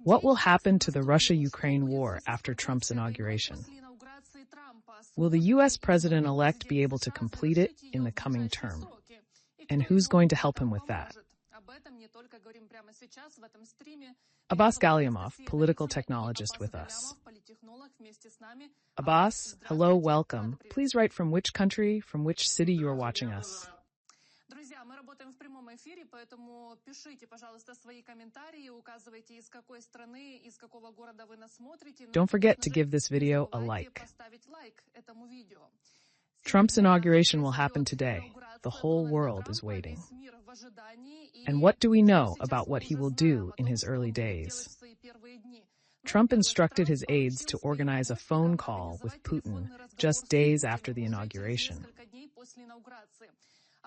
What will happen to the Russia-Ukraine war after Trump's inauguration? Will the U.S. president-elect be able to complete it in the coming term? And who's going to help him with that? Abbas Gallamov, political technologist, with us. Abbas, hello, welcome. Please write from which country, from which city you are watching us. Друзья, мы работаем в прямом эфире, поэтому пишите, пожалуйста, свои комментарии, указывайте, из какой страны, из какого города вы нас смотрите. Don't forget to give this video a like. Trump's inauguration will happen today. The whole world is waiting. And what do we know about what he will do in his early days? Trump instructed his aides to organize a phone call with Putin just days after the inauguration.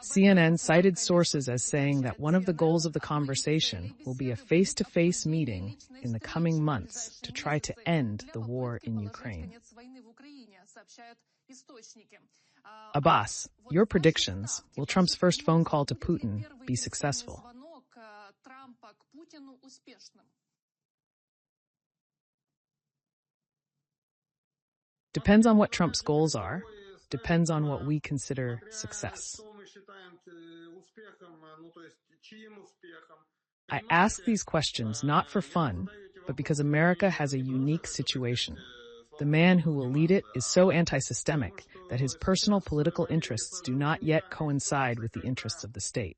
CNN cited sources as saying that one of the goals of the conversation will be a face-to-face meeting in the coming months to try to end the war in Ukraine. Abbas, your predictions, will Trump's first phone call to Putin be successful? Depends on what Trump's goals are, depends on what we consider success. I ask these questions not for fun, but because America has a unique situation. The man who will lead it is so anti-systemic that his personal political interests do not yet coincide with the interests of the state.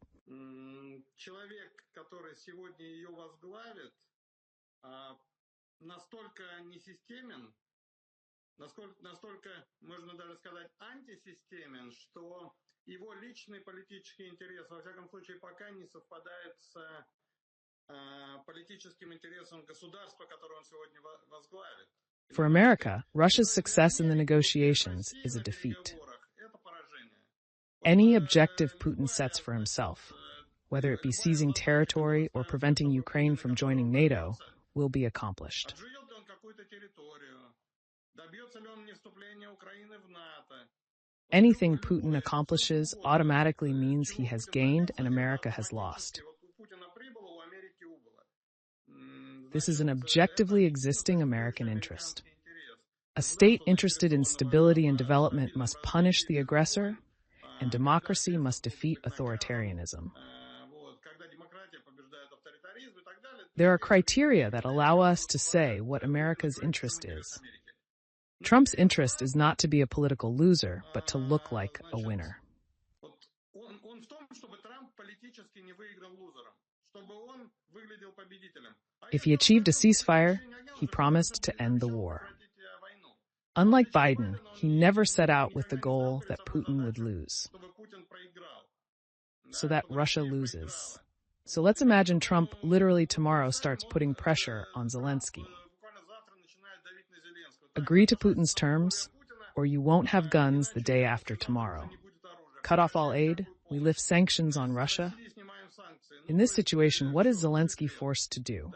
Настолько, можно даже сказать, антисистемен, что его личный политический интерес, во всяком случае, пока не совпадает с политическим интересом государства, которое он сегодня возглавит. For America, Russia's success in the negotiations is a defeat. Any objective Putin sets for himself, whether it be seizing territory or preventing Ukraine from joining NATO, will be accomplished. Anything Putin accomplishes automatically means he has gained and America has lost. This is an objectively existing American interest. A state interested in stability and development must punish the aggressor, and democracy must defeat authoritarianism. There are criteria that allow us to say what America's interest is. Trump's interest is not to be a political loser, but to look like a winner. If he achieved a ceasefire, he promised to end the war. Unlike Biden, he never set out with the goal that Putin would lose, so that Russia loses. So let's imagine Trump literally tomorrow starts putting pressure on Zelensky. Agree to Putin's terms, or you won't have guns the day after tomorrow. Cut off all aid, we lift sanctions on Russia. In this situation, what is Zelensky forced to do?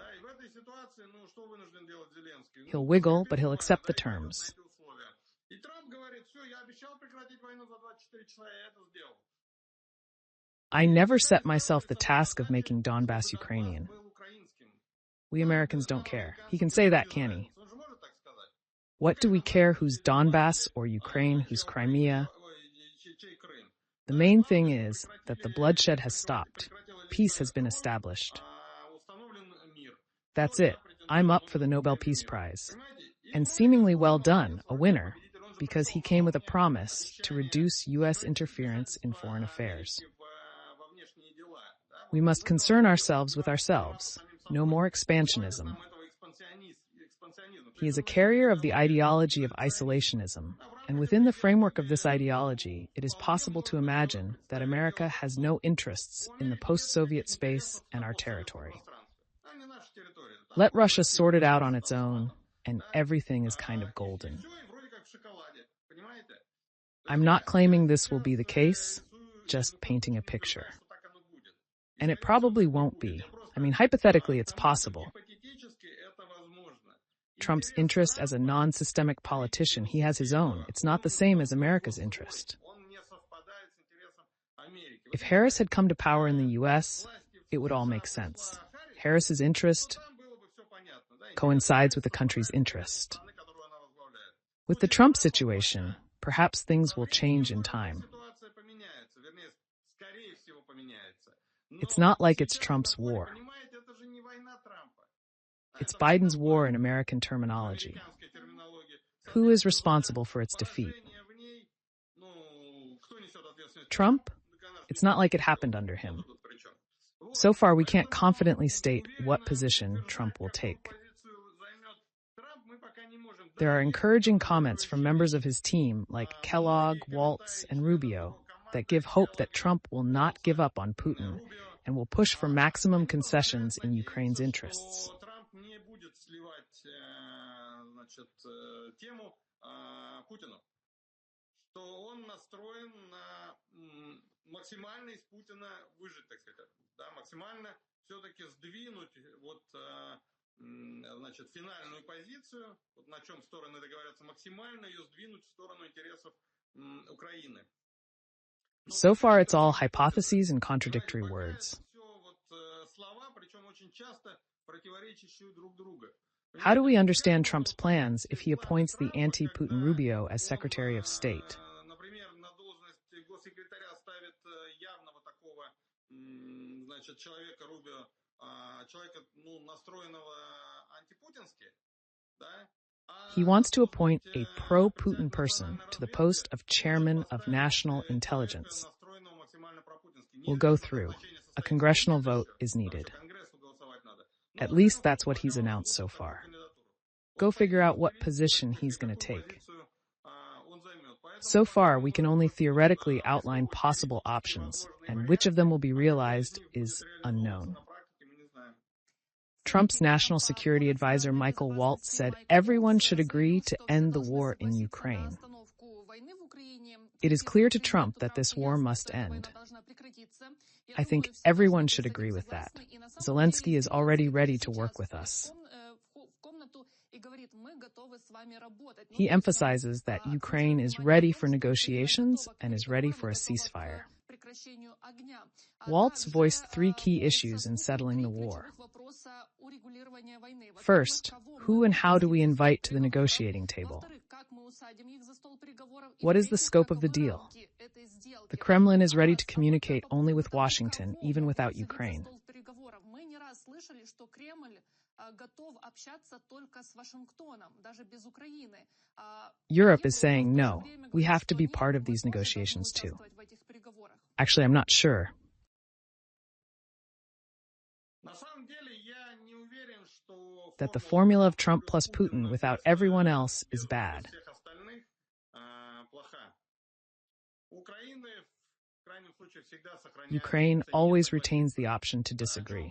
He'll wiggle, but he'll accept the terms. I never set myself the task of making Donbass Ukrainian. We Americans don't care. He can say that, can he? What do we care who's Donbass or Ukraine, who's Crimea? The main thing is that the bloodshed has stopped. Peace has been established. That's it. I'm up for the Nobel Peace Prize. And seemingly well done, a winner, because he came with a promise to reduce U.S. interference in foreign affairs. We must concern ourselves with ourselves. No more expansionism. He is a carrier of the ideology of isolationism, and within the framework of this ideology, it is possible to imagine that America has no interests in the post-Soviet space and our territory. Let Russia sort it out on its own, and everything is kind of golden. I'm not claiming this will be the case, just painting a picture. And it probably won't be. I mean, hypothetically, it's possible. Trump's interest as a non-systemic politician, he has his own. It's not the same as America's interest. If Harris had come to power in the U.S., it would all make sense. Harris's interest coincides with the country's interest. With the Trump situation, perhaps things will change in time. It's not like it's Trump's war. It's Biden's war in American terminology. Who is responsible for its defeat? Trump? It's not like it happened under him. So far, we can't confidently state what position Trump will take. There are encouraging comments from members of his team like Kellogg, Waltz, and Rubio that give hope that Trump will not give up on Putin and will push for maximum concessions in Ukraine's interests. Максимально из Путина выжить, так сказать, да, максимально все-таки сдвинуть значит, финальную позицию, вот на чем стороны договорятся, максимально ее сдвинуть в сторону интересов Украины. So far, it's all hypotheses and contradictory words. Слова, причем очень часто противоречащие друг другу. How do we understand Trump's plans if he appoints the anti-Putin Rubio as Secretary of State? Человека Рубио, человека, настроенного антипутински, да? He wants to appoint a pro-Putin person to the post of Chairman of National Intelligence. Will go through. A congressional vote is needed. At least that's what he's announced so far. Go figure out what position he's going to take. So far, we can only theoretically outline possible options, and which of them will be realized is unknown. Trump's national security advisor Michael Waltz said everyone should agree to end the war in Ukraine. It is clear to Trump that this war must end. I think everyone should agree with that. Zelensky is already ready to work with us. He emphasizes that Ukraine is ready for negotiations and is ready for a ceasefire. Waltz voiced 3 key issues in settling the war. First, who and how do we invite to the negotiating table? What is the scope of the deal? The Kremlin is ready to communicate only with Washington, even without Ukraine. Europe is saying no, we have to be part of these negotiations too. Actually, I'm not sure. That the formula of Trump plus Putin without everyone else is bad. Ukraine always retains the option to disagree.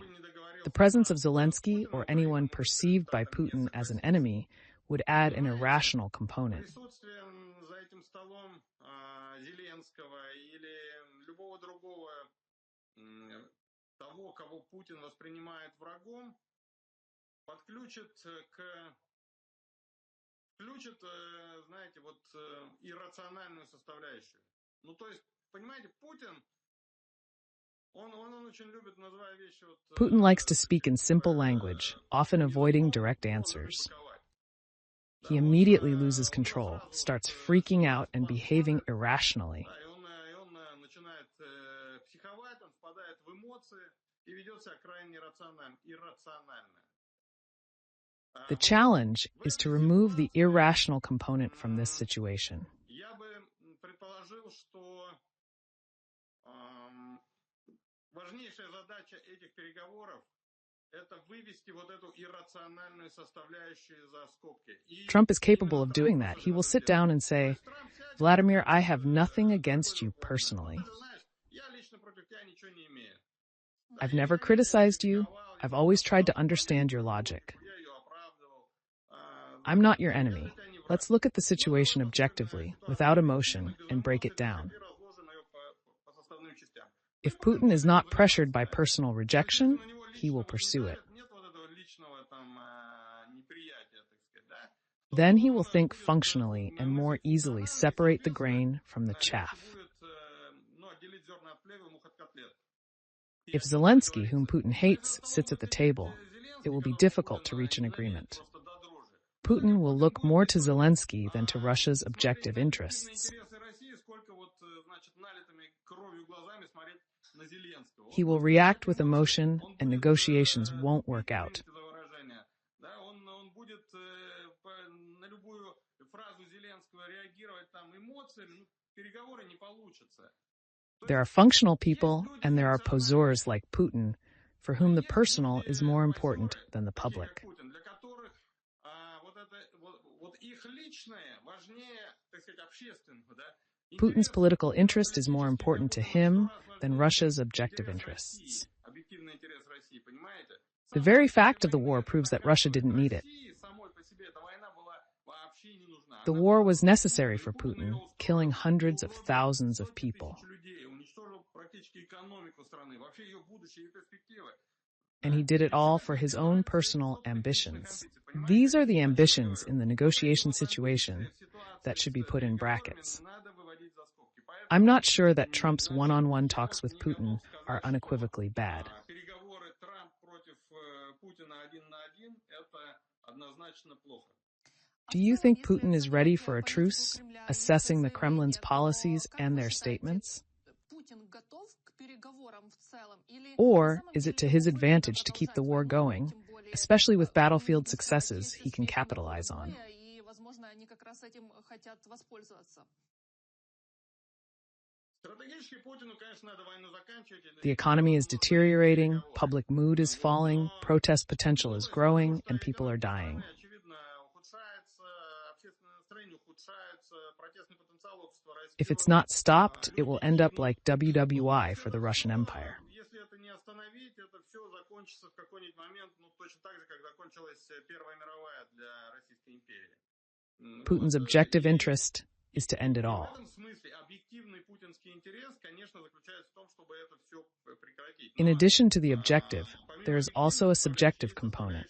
The presence of Zelensky or anyone perceived by Putin as an enemy would add an irrational component. Знаете, вот иррациональную составляющую. Ну, то есть, понимаете, Путин, он очень любит, называя вещи вот... Putin likes to speak in simple language, often avoiding direct answers. He immediately loses control, starts freaking out and behaving irrationally. Он начинает психовать, он впадает в эмоции и ведет себя крайне иррационально. The challenge is to remove the irrational component from this situation. Я бы предположил, что важнейшая задача этих переговоров – это вывести вот эту иррациональную составляющую за скобки. Trump is capable of doing that. He will sit down and say, Vladimir, I have nothing against you personally. Я лично против тебя ничего не имею. I've never criticized you. I've always tried to understand your logic. I'm not your enemy. Let's look at the situation objectively, without emotion, and break it down. If Putin is not pressured by personal rejection, he will pursue it. Then he will think functionally and more easily separate the grain from the chaff. If Zelensky, whom Putin hates, sits at the table, it will be difficult to reach an agreement. Putin will look more to Zelensky than to Russia's objective interests. He will react with emotion, and negotiations won't work out. There are functional people, and there are poseurs like Putin, for whom the personal is more important than the public. Putin's political interest is more important to him than Russia's objective interests. The very fact of the war proves that Russia didn't need it. The war was necessary for Putin, killing hundreds of thousands of people. And he did it all for his own personal ambitions. These are the ambitions in the negotiation situation that should be put in brackets. I'm not sure that Trump's one-on-one talks with Putin are unequivocally bad. Do you think Putin is ready for a truce, assessing the Kremlin's policies and their statements? Or is it to his advantage to keep the war going, especially with battlefield successes he can capitalize on? The economy is deteriorating, public mood is falling, protest potential is growing, and people are dying. If it's not stopped, it will end up like WWI for the Russian Empire. Putin's objective interest is to end it all. In addition to the objective, there is also a subjective component.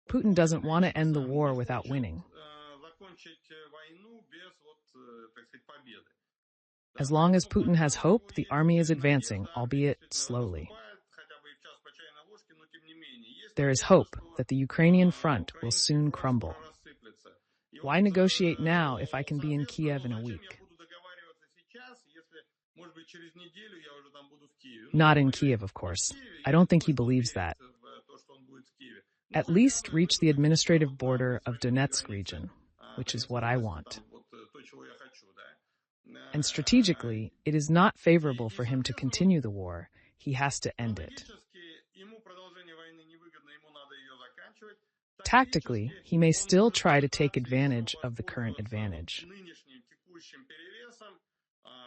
Putin doesn't want to end the war without winning. As long as Putin has hope, the army is advancing, albeit slowly. There is hope that the Ukrainian front will soon crumble. Why negotiate now if I can be in Kiev in a week? Not in Kiev, of course. I don't think he believes that. At least reach the administrative border of Donetsk region, which is what I want. And strategically, it is not favorable for him to continue the war. He has to end it. Tactically, he may still try to take advantage of the current advantage.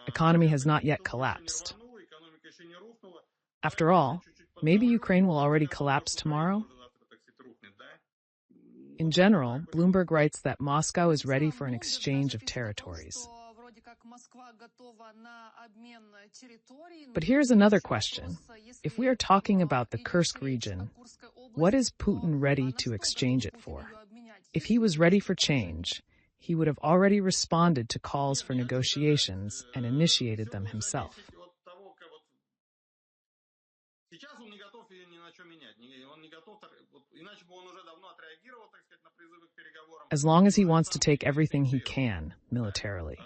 Economy has not yet collapsed. After all, maybe Ukraine will already collapse tomorrow? In general, Bloomberg writes that Moscow is ready for an exchange of territories. But here's another question. If we are talking about the Kursk region, what is Putin ready to exchange it for? If he was ready for change, he would have already responded to calls for negotiations and initiated them himself. As long as he wants to take everything he can, militarily.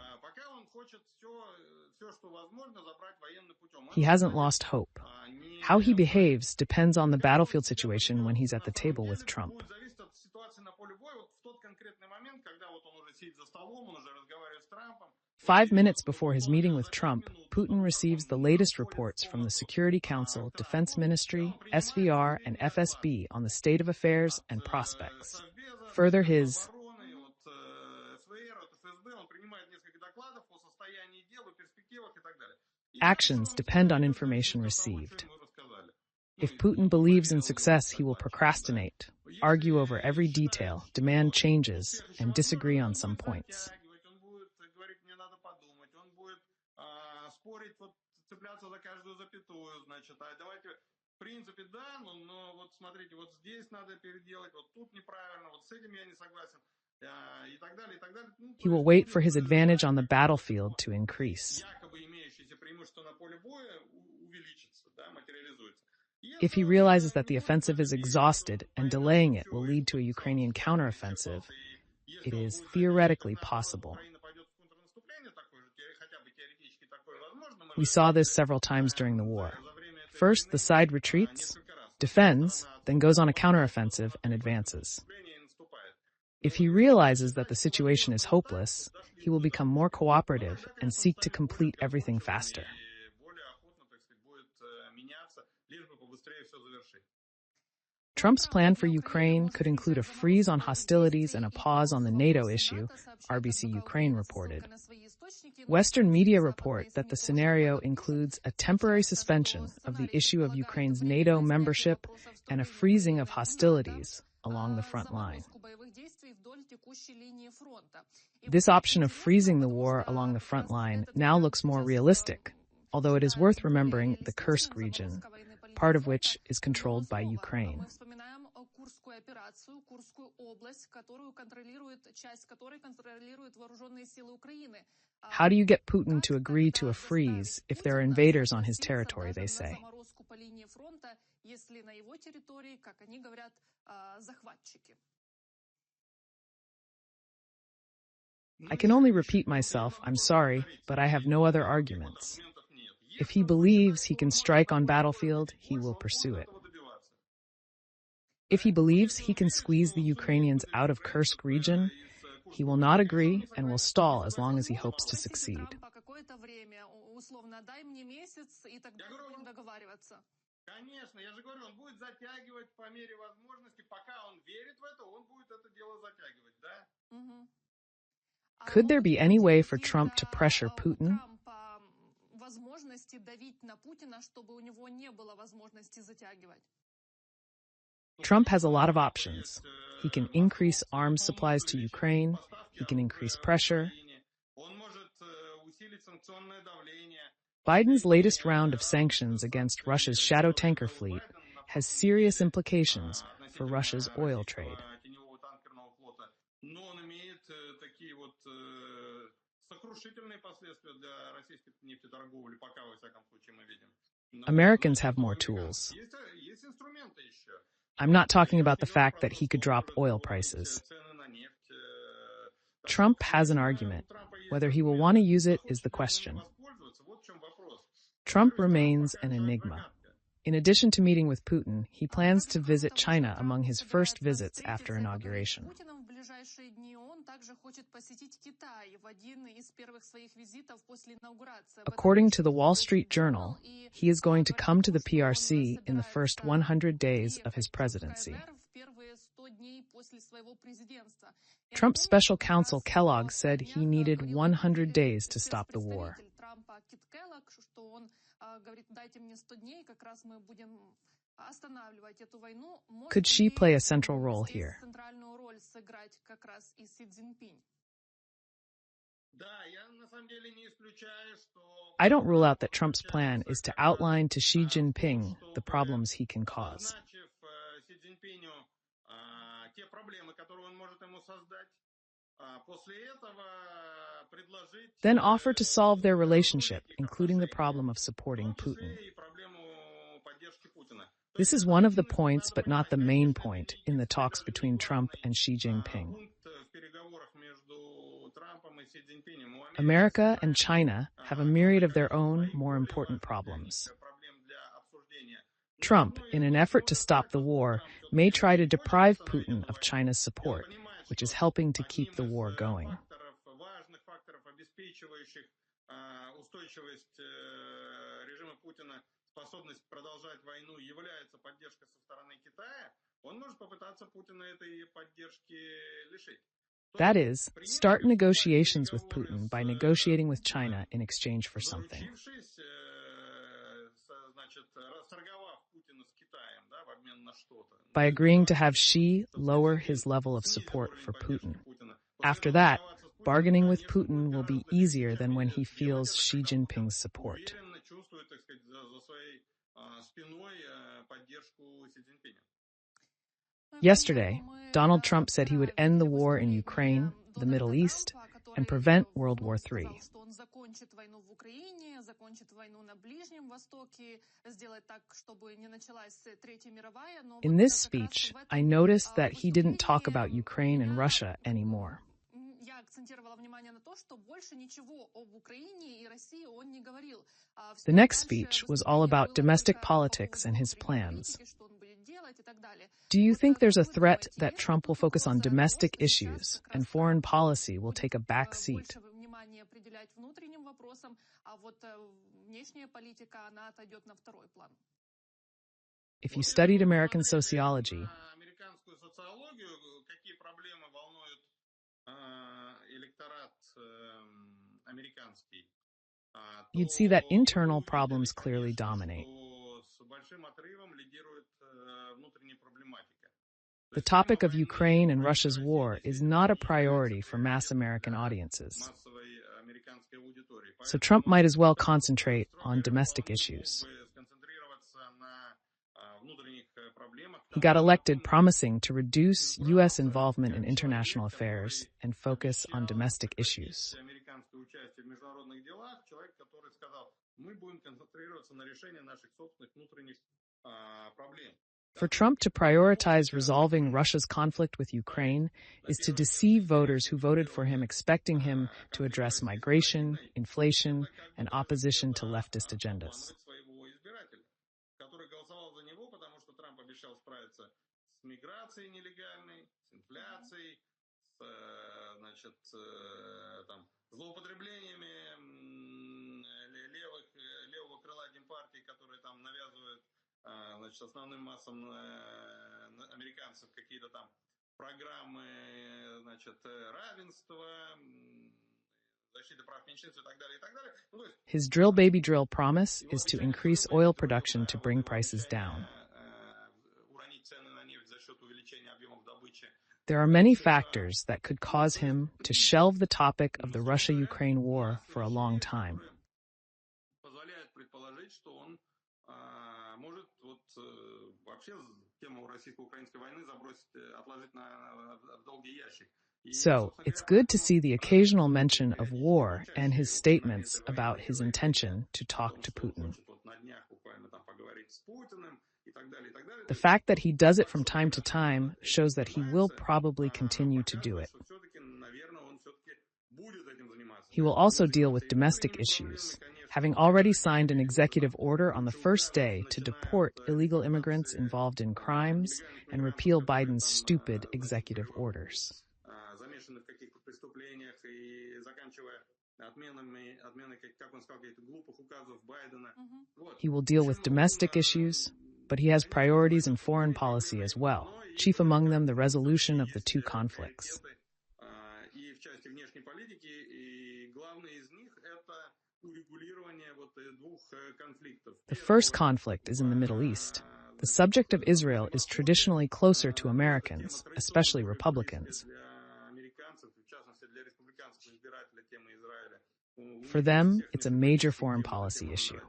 He hasn't lost hope. How he behaves depends on the battlefield situation when he's at the table with Trump. Five minutes before his meeting with Trump, Putin receives the latest reports from the Security Council, Defense Ministry, SVR, and FSB on the state of affairs and prospects. Further, his actions depend on information received. If Putin believes in success, he will procrastinate, argue over every detail, demand changes, and disagree on some points. He will wait for his advantage on the battlefield to increase. If he realizes that the offensive is exhausted and delaying it will lead to a Ukrainian counteroffensive, it is theoretically possible. We saw this several times during the war. First, the side retreats, defends, then goes on a counteroffensive and advances. If he realizes that the situation is hopeless, he will become more cooperative and seek to complete everything faster. Trump's plan for Ukraine could include a freeze on hostilities and a pause on the NATO issue, RBC Ukraine reported. Western media report that the scenario includes a temporary suspension of the issue of Ukraine's NATO membership and a freezing of hostilities along the front line. This option of freezing the war along the front line now looks more realistic, although it is worth remembering the Kursk region, part of which is controlled by Ukraine. How do you get Putin to agree to a freeze if there are invaders on his territory, they say? I can only repeat myself, I'm sorry, but I have no other arguments. If he believes he can strike on battlefield, he will pursue it. If he believes he can squeeze the Ukrainians out of Kursk region, he will not agree and will stall as long as he hopes to succeed. Could there be any way for Trump to pressure Putin? Trump has a lot of options. He can increase arms supplies to Ukraine. He can increase pressure. Biden's latest round of sanctions against Russia's shadow tanker fleet has serious implications for Russia's oil trade. Americans have more tools. I'm not talking about the fact that he could drop oil prices. Trump has an argument. Whether he will want to use it is the question. Trump remains an enigma. In addition to meeting with Putin, he plans to visit China among his first visits after inauguration. According to the Wall Street Journal, he is going to come to the PRC in the first 100 days of his presidency. Trump's special counsel Kellogg said he needed 100 days to stop the war. Could she play a central role here? I don't rule out that Trump's plan is to outline to Xi Jinping the problems he can cause. Then offer to solve their relationship, including the problem of supporting Putin. This is one of the points, but not the main point, in the talks between Trump and Xi Jinping. America and China have a myriad of their own, more important problems. Trump, in an effort to stop the war, may try to deprive Putin of China's support, which is helping to keep the war going. That is, start negotiations with Putin by negotiating with China in exchange for something. By agreeing to have Xi lower his level of support for Putin. After that, bargaining with Putin will be easier than when he feels Xi Jinping's support. Yesterday, Donald Trump said he would end the war in Ukraine, the Middle East, and prevent World War III. In this speech, I noticed that he didn't talk about Ukraine and Russia anymore. The next speech was all about domestic politics and his plans. Do you think there's a threat that Trump will focus on domestic issues and foreign policy will take a back seat? If you studied American sociology, you'd see that internal problems clearly dominate. The topic of Ukraine and Russia's war is not a priority for mass American audiences. So Trump might as well concentrate on domestic issues. He got elected promising to reduce U.S. involvement in international affairs and focus on domestic issues. For Trump to prioritize resolving Russia's conflict with Ukraine is to deceive voters who voted for him, expecting him to address migration, inflation, and opposition to leftist agendas. Основным массам американцев какие-то там программы, равенства, защиты прав меньшинств и так далее, и так далее. His drill baby drill promise is to increase oil production to bring prices down. There are many factors that could cause him to shelve the topic of the Russia-Ukraine war for a long time. So, it's good to see the occasional mention of war and his statements about his intention to talk to Putin. The fact that he does it from time to time shows that he will probably continue to do it. He will also deal with domestic issues, having already signed an executive order on the first day to deport illegal immigrants involved in crimes and repeal Biden's stupid executive orders. He will deal with domestic issues, but he has priorities in foreign policy as well, chief among them the resolution of the two conflicts. The first conflict is in the Middle East. The subject of Israel is traditionally closer to Americans, especially Republicans. For them, it's a major foreign policy issue.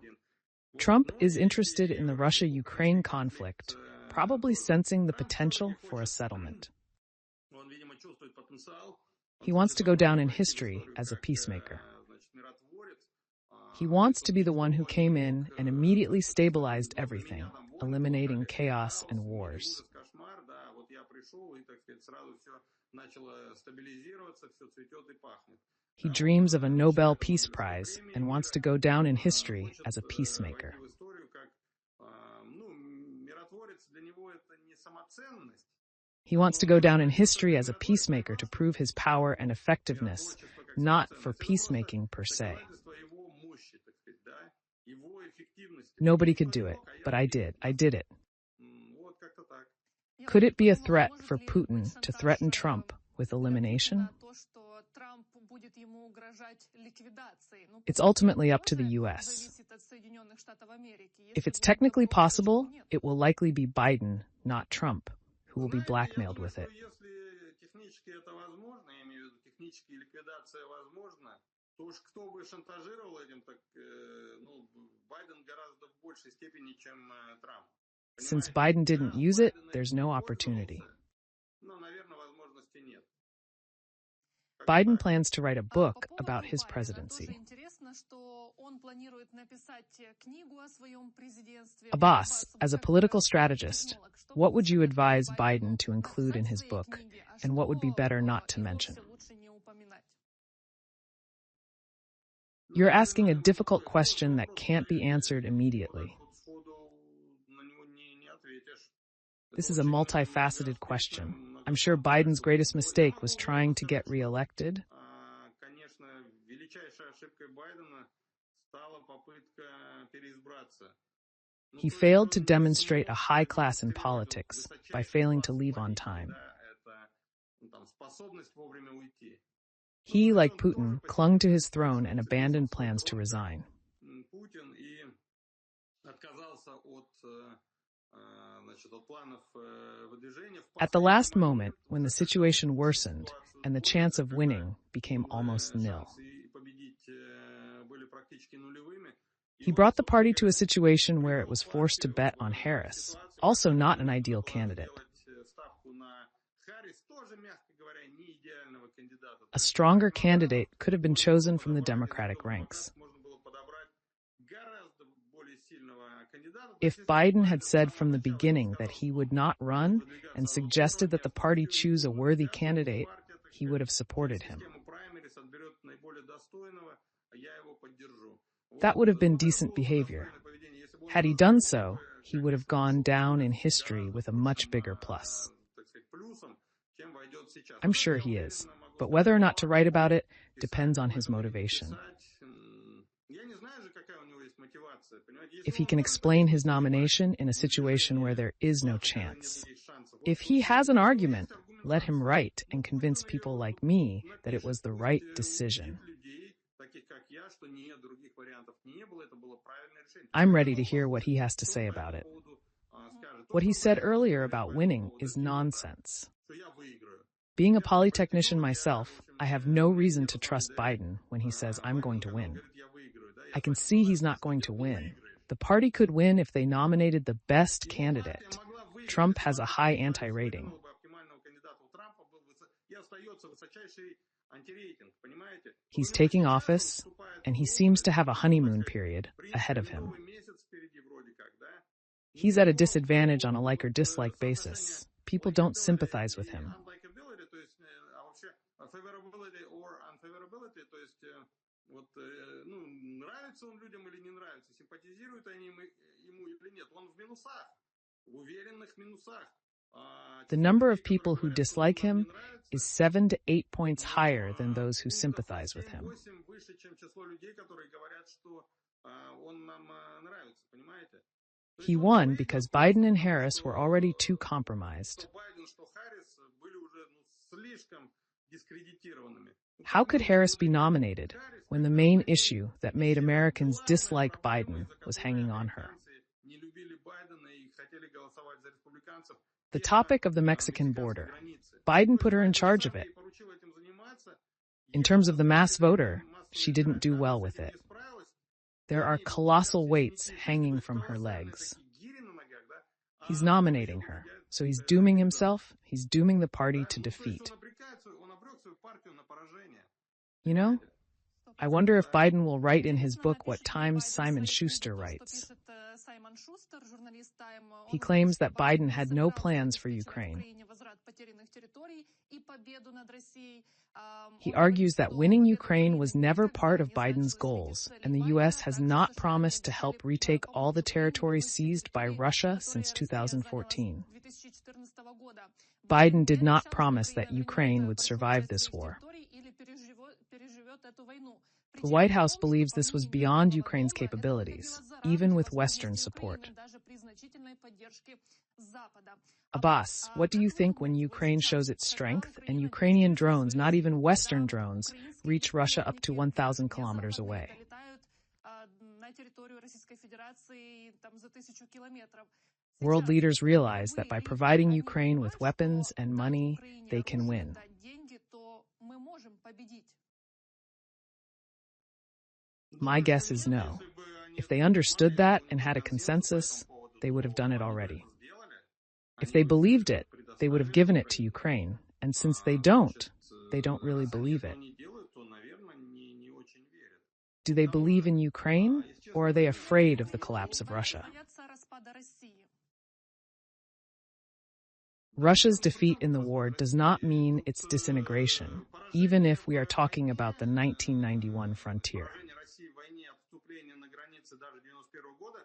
Trump is interested in the Russia-Ukraine conflict, probably sensing the potential for a settlement. He wants to go down in history as a peacemaker. He wants to be the one who came in and immediately stabilized everything, eliminating chaos and wars. He dreams of a Nobel Peace Prize and wants to go down in history as a peacemaker. He wants to go down in history as a peacemaker to prove his power and effectiveness, not for peacemaking per se. Nobody could do it, but I did. I did it. Could it be a threat for Putin to threaten Trump with elimination? It's ultimately up to the U.S. If it's technically possible, it will likely be Biden, not Trump, who will be blackmailed with it. Since Biden didn't use it, there's no opportunity. Biden plans to write a book about his presidency. Abbas, as a political strategist, what would you advise Biden to include in his book, and what would be better not to mention? You're asking a difficult question that can't be answered immediately. This is a multifaceted question. I'm sure Biden's greatest mistake was trying to get reelected. He failed to demonstrate a high class in politics by failing to leave on time. He, like Putin, clung to his throne and abandoned plans to resign. At the last moment, when the situation worsened and the chance of winning became almost nil, he brought the party to a situation where it was forced to bet on Harris, also not an ideal candidate. A stronger candidate could have been chosen from the Democratic ranks. If Biden had said from the beginning that he would not run and suggested that the party choose a worthy candidate, he would have supported him. That would have been decent behavior. Had he done so, he would have gone down in history with a much bigger plus. I'm sure he is, but whether or not to write about it depends on his motivation. If he can explain his nomination in a situation where there is no chance. If he has an argument, let him write and convince people like me that it was the right decision. I'm ready to hear what he has to say about it. What he said earlier about winning is nonsense. Being a polytechnician myself, I have no reason to trust Biden when he says I'm going to win. I can see he's not going to win. The party could win if they nominated the best candidate. Trump has a high anti-rating. He's taking office, and he seems to have a honeymoon period ahead of him. He's at a disadvantage on a like or dislike basis. People don't sympathize with him. The number of people who dislike him is 7 to 8 points higher than those who sympathize with him. He won because Biden and Harris were already too compromised. How could Harris be nominated when the main issue that made Americans dislike Biden was hanging on her? The topic of the Mexican border. Biden put her in charge of it. In terms of the mass voter, she didn't do well with it. There are colossal weights hanging from her legs. He's nominating her, so he's dooming himself, he's dooming the party to defeat. You know, I wonder if Biden will write in his book what Times' Simon Schuster writes. He claims that Biden had no plans for Ukraine. He argues that winning Ukraine was never part of Biden's goals, and the U.S. has not promised to help retake all the territory seized by Russia since 2014. Biden did not promise that Ukraine would survive this war. The White House believes this was beyond Ukraine's capabilities, even with Western support. Abbas, what do you think when Ukraine shows its strength and Ukrainian drones, not even Western drones, reach Russia up to 1,000 kilometers away? World leaders realize that by providing Ukraine with weapons and money, they can win. My guess is no. If they understood that and had a consensus, they would have done it already. If they believed it, they would have given it to Ukraine. And since they don't, they don't really believe it. Они делают, то, наверное, не очень верят. Do they believe in Ukraine, or are they afraid of the collapse of Russia? Боятся распада России. Russia's defeat in the war does not mean its disintegration, even if we are talking about the 1991 frontier. Поражение России в войне, отступление на границе даже 91 года,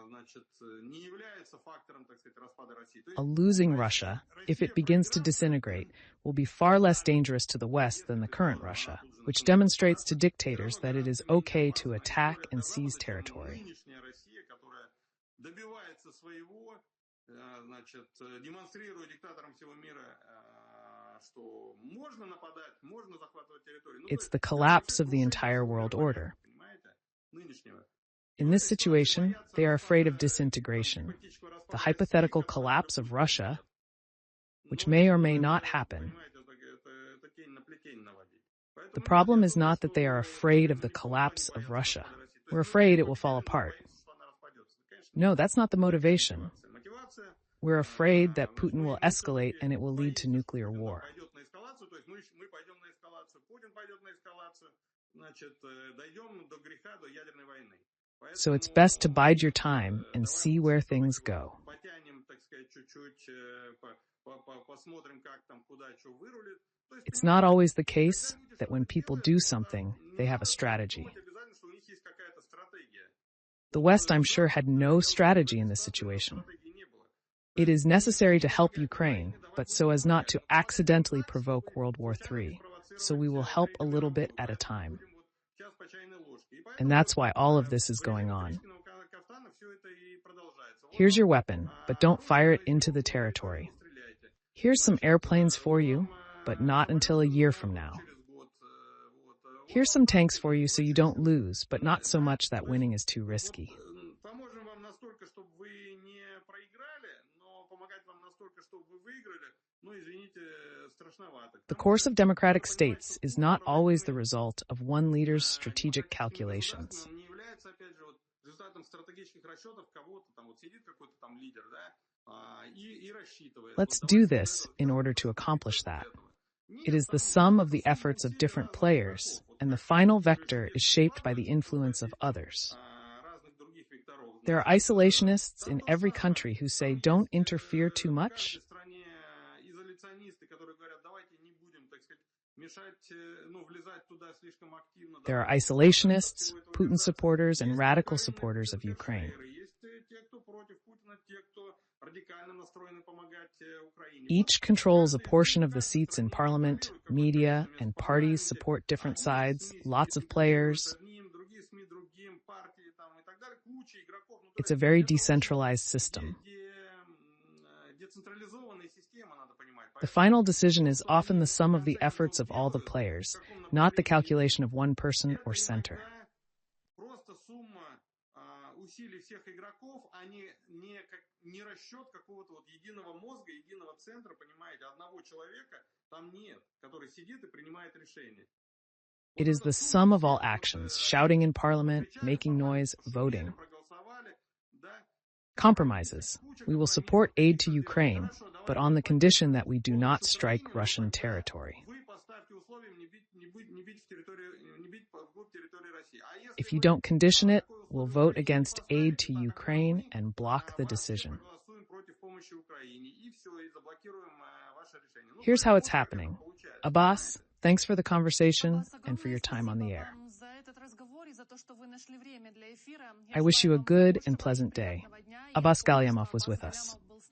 значит, не является фактором, так сказать, распада России. То есть A losing Russia, if it begins to disintegrate, will be far less dangerous to the West than the current Russia, which demonstrates to dictators that it is okay to attack and seize territory. нынешняя Россия, которая добивается своего, значит, демонстрируя диктаторам всего мира, что можно нападать, можно захватывать территорию. Ну, It's the collapse of the entire world order. понимаете, нынешнего. In this situation, they are afraid of disintegration, the hypothetical collapse of Russia, which may or may not happen. Это тень на плетень наводить. The problem is not that they are afraid of the collapse of Russia. We're afraid it will fall apart. No, that's not the motivation. Мотивация We're afraid that Putin will escalate and it will lead to nuclear war. пойдет на эскалацию, то есть мы пойдем на эскалацию, Путин пойдет на эскалацию, значит, дойдем до греха, до ядерной войны. So it's best to bide your time and see where things go. Потянем, так сказать, чуть-чуть, посмотрим, как там, куда, что вырулит. То есть, It's not always the case that when people do something, they have a strategy. обязательно, что у них есть какая-то стратегия. The West, I'm sure, had no strategy in this situation. Стратегии не было. It is necessary to help Ukraine, but so as not to accidentally provoke World War III. So we will help a little bit at a time. Будем вот час по чайной ложке. И поэтому And that's why all of this is going on. Галактического кафтана все это и продолжается. Вот Here's your weapon, but don't fire it into the territory. стреляйте. Here's some airplanes for you, but not until a year from now. Через год, вот, Here's some tanks for you so you don't lose, but not so much that winning is too risky. поможем вам настолько, чтобы вы не проиграли, но помогать вам настолько, чтобы вы выиграли, ну, извините, страшновато. The course of democratic states is not always the result of one leader's strategic calculations. Не является, опять же, вот, результатом стратегических расчетов кого-то, там вот сидит какой-то там лидер, да, и рассчитывает. Let's do this in order to accomplish that. It is the sum of the efforts of different players, and the final vector is shaped by the influence of others. Разных других векторов. There are isolationists in every country who say, don't interfere too В much. каждой стране изоляционисты, которые говорят, давайте не будем, так сказать, мешать, ну, влезать туда слишком активно. There are isolationists, Putin supporters, and radical supporters of Ukraine. Есть те, кто против Путина, те, кто радикально настроены помогать Украине. Each controls a portion of the seats in parliament, media, and parties support different sides, lots of players. Одним, другие СМИ, другим, партии там, и так далее, куча игроков. Ну, то It's a есть very это decentralized system. децентрализованная система, надо понимать. The final decision is often the sum of the efforts of all the players, not the calculation of one person or center. Просто сумма усилий всех игроков, а не расчет какого-то вот единого мозга, единого центра, понимаете, одного человека там нет, который сидит и принимает решения. It is the sum of all actions, shouting in parliament, making noise, voting. Проголосовали, да, Compromises. We will support aid to Ukraine, but on the condition that we do not strike Russian territory. вы поставьте условием не бить в территорию, не бить вглубь территории России. А если If you don't condition it, we'll vote against aid to Ukraine and block the decision. проголосуем против помощи Украине, и все, и заблокируем ваше решение. Ну, Here's how it's happening. получается. Abbas, thanks for the conversation Вас and for your time on the огромное air. спасибо вам за этот разговор и за то, что вы нашли время для эфира. I wish you a good and pleasant day. Abbas Gallamov was with us.